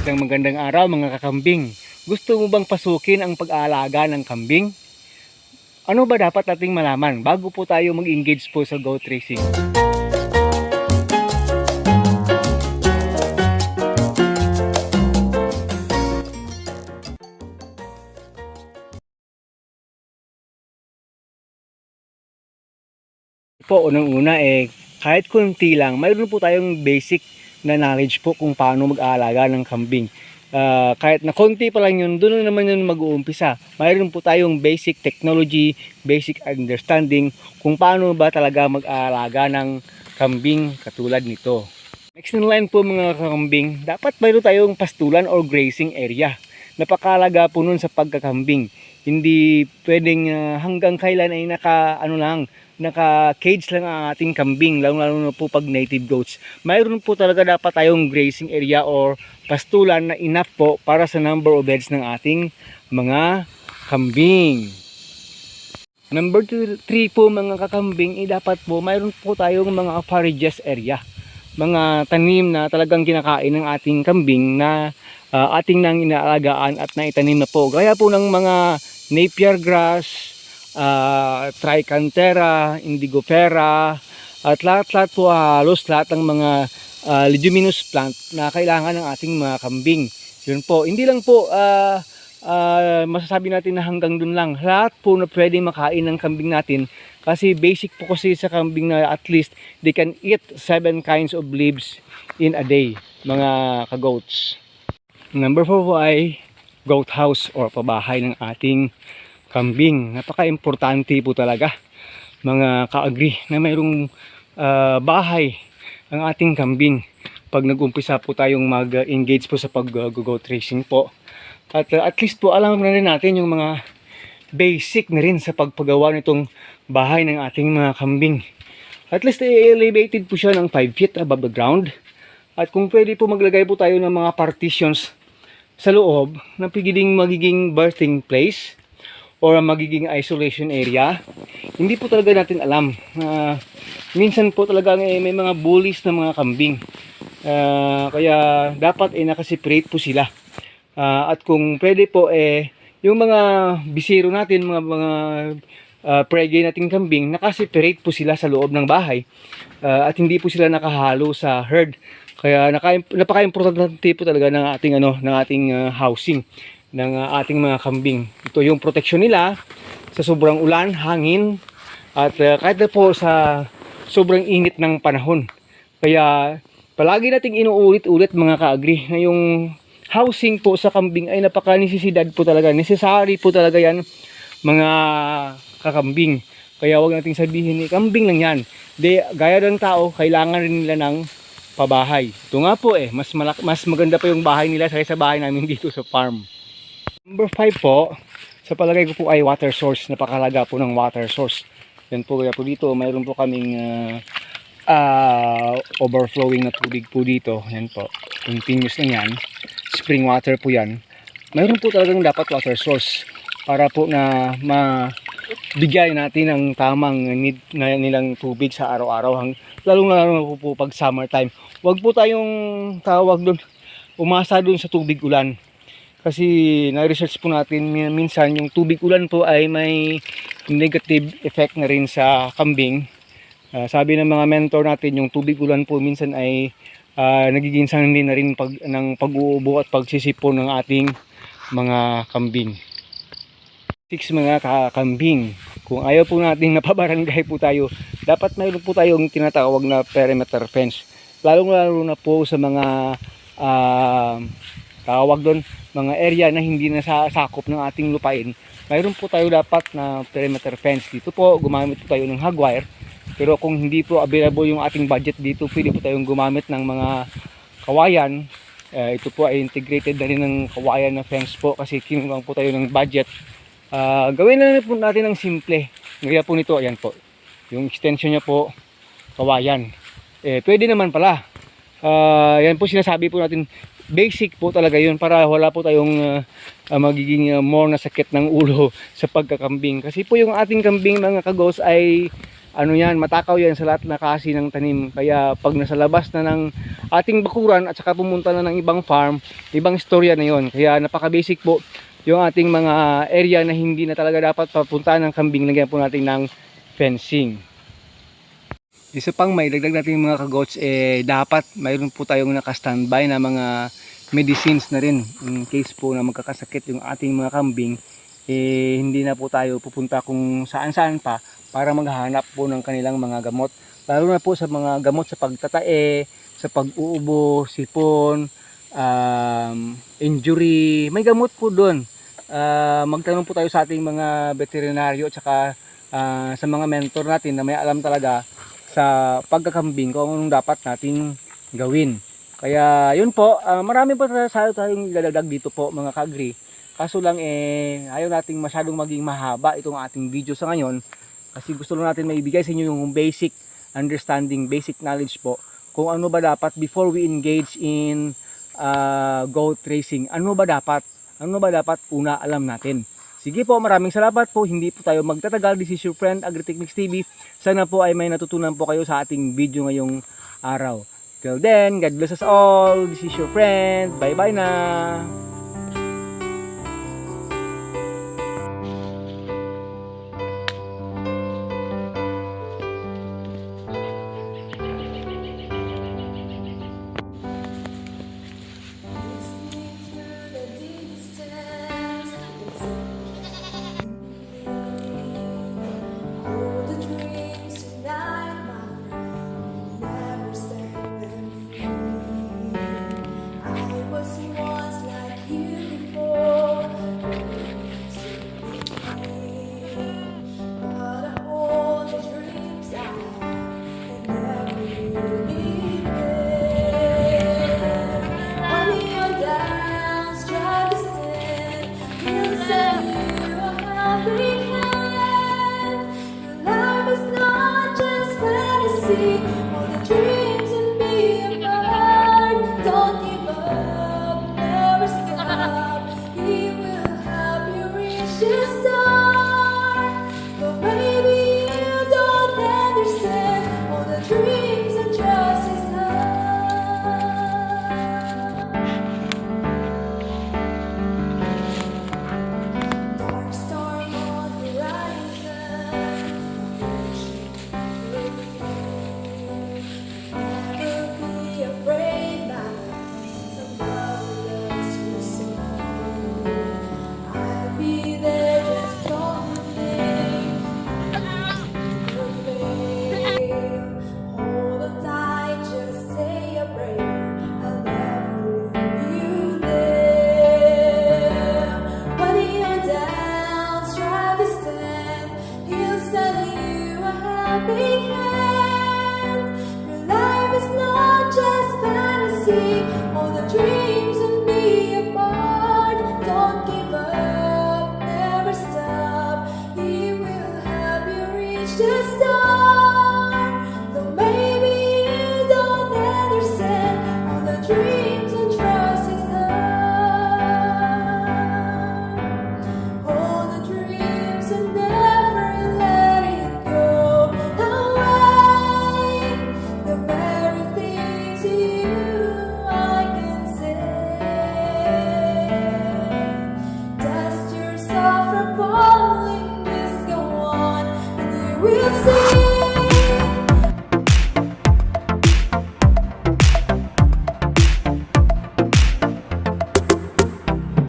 Isang magandang araw mga kakambing. Gusto mo bang pasukin ang pag-aalaga ng kambing? Ano ba dapat nating malaman bago po tayo mag-engage po sa goat racing? Po, unang-una kahit kunti lang, mayroon po tayong basic na knowledge po kung paano mag-aalaga ng kambing. Kahit na konti pa lang yun, doon naman yun mag-uumpisa. Mayroon po tayong basic technology, basic understanding kung paano ba talaga mag-aalaga ng kambing katulad nito. Next in line po mga kambing, dapat mayroon tayong pastulan or grazing area. Napakalaga po nun sa pagkakambing. Hindi pwedeng hanggang kailan ay naka-cage lang ang ating kambing, lalo na po pag native goats. Mayroon po talaga dapat tayong grazing area or pastulan na enough po para sa number of heads ng ating mga kambing. Number 3 po mga kakambing, dapat po mayroon po tayong mga forages area. Mga tanim na talagang kinakain ng ating kambing na ating nang inaalagaan at naitanim na po. Gaya po ng mga napier grass, tricanthera, indigofera, at lahat po halos lahat ng mga leguminous plant na kailangan ng ating mga kambing. Yun po, hindi lang po masasabi natin na hanggang dun lang. Lahat po na pwede makain ng kambing natin kasi basic po kasi sa kambing na at least they can eat 7 kinds of leaves in a day, mga ka-goats. Number 4 po ay goat house or pabahay ng ating kambing. Napaka-importante po talaga mga ka-agri na mayroong bahay ang ating kambing pag nag-umpisa po tayong mag-engage po sa pag-goat racing po. At least po alam na rin natin yung mga basic na rin sa pagpagawa nitong bahay ng ating mga kambing. At least elevated po siya ng 5 feet above the ground. At kung pwede po maglagay po tayo ng mga partitions sa loob na magiging birthing place or magiging isolation area. Hindi po talaga natin alam. Minsan po talaga may mga bullies na mga kambing. Kaya dapat nakaseparate po sila. At kung pwede po yung mga bisiro natin, mga prege nating kambing, nakaseparate po sila sa loob ng bahay. At hindi po sila nakahalo sa herd. Kaya napaka-importante po talaga ng ating housing ng ating mga kambing. Ito yung protection nila sa sobrang ulan, hangin, at kahit na po sa sobrang init ng panahon. Kaya palagi nating inuulit-ulit mga ka-agri na yung housing po sa kambing ay napaka-necesidad po talaga. Necessary po talaga yan mga kakambing. Kaya wag nating sabihin kambing lang yan. Gaya ng tao, kailangan rin nila ng pabahay. Ito nga po mas maganda pa yung bahay nila sa bahay namin dito sa farm. Number 5 po, sa palagay ko po ay water source. Napakalaga po ng water source. Yan po, kaya po dito mayroon po kaming overflowing na tubig po dito. Yan po, continuous na yan. Spring water po yan. Mayroon po talagang dapat water source para po na mabigay natin ang tamang need na nilang tubig sa araw-araw. Lalo po pag summertime. Huwag po tayong umasa doon sa tubig ulan. Kasi na-research po natin minsan yung tubig ulan po ay may negative effect na rin sa kambing. Sabi ng mga mentor natin, yung tubig ulan po minsan ay nagiging sanhi na rin ng pag-uubo at pagsisipon ng ating mga kambing. 6 mga kambing. Kung ayaw po natin napabarangay po tayo, dapat mayroon po tayong tinatawag na perimeter fence. Lalong-lalo na po sa mga tawag doon, mga area na hindi na sakop ng ating lupain. Mayroon po tayo dapat na perimeter fence. Dito po gumamit po tayo ng hog wire. Pero kung hindi po available yung ating budget dito, pwede po tayong gumamit ng mga kawayan. Ito po ay integrated na rin ng kawayan na fence po kasi kinulang po tayo ng budget. Gawin na rin po natin ng simple. Gaya po nito, ayan po. Yung extension niya po, kawayan. Pwede naman pala. Yan po sinasabi po natin, basic po talaga yun para wala po tayong magiging more na sakit ng ulo sa pagkakambing. Kasi po yung ating kambing mga kagos ay ano yan, matakaw yan sa lahat na klase ng tanim. Kaya pag nasa labas na ng ating bakuran at saka pumunta na ng ibang farm, ibang istorya na yon. Kaya napaka basic po yung ating mga area na hindi na talaga dapat papuntahan ng kambing, lagyan po natin ng fencing. Isa pang may dagdag natin mga kagots, dapat mayroon po tayong naka-standby na mga medicines na rin in case po na magkakasakit yung ating mga kambing. Hindi na po tayo pupunta kung saan-saan pa para maghahanap po ng kanilang mga gamot. Lalo na po sa mga gamot sa pagtatae, sa pag-uubo, sipon, injury, may gamot po doon. Magtanong po tayo sa ating mga veterinaryo at saka sa mga mentor natin na may alam talaga sa pagkakambing kung anong dapat nating gawin. Kaya yun po, marami pa tayong idadagdag dito po mga ka-agri. Kaso lang ayaw nating masyadong maging mahaba itong ating video sa ngayon kasi gusto lang natin maibigay sa inyo yung basic understanding, basic knowledge po kung ano ba dapat before we engage in goat racing. Ano ba dapat una alam natin. Sige po, maraming salamat po. Hindi po tayo magtatagal. This is your friend Agritechnics TV. Sana po ay may natutunan po kayo sa ating video ngayong araw. Till then, God bless us all. This is your friend. Bye-bye na. All the dreams and be apart. Don't give up, never stop. He will help you reach the star. But maybe you don't understand all the dreams and trust His love. Dark storm on the horizon. All the dreams and be apart. Don't give up, never stop. He will help you reach the star. Though maybe you don't understand all the dreams and trust His love. All the dreams and never let it go away. The very things you falling, just go on, and you will see.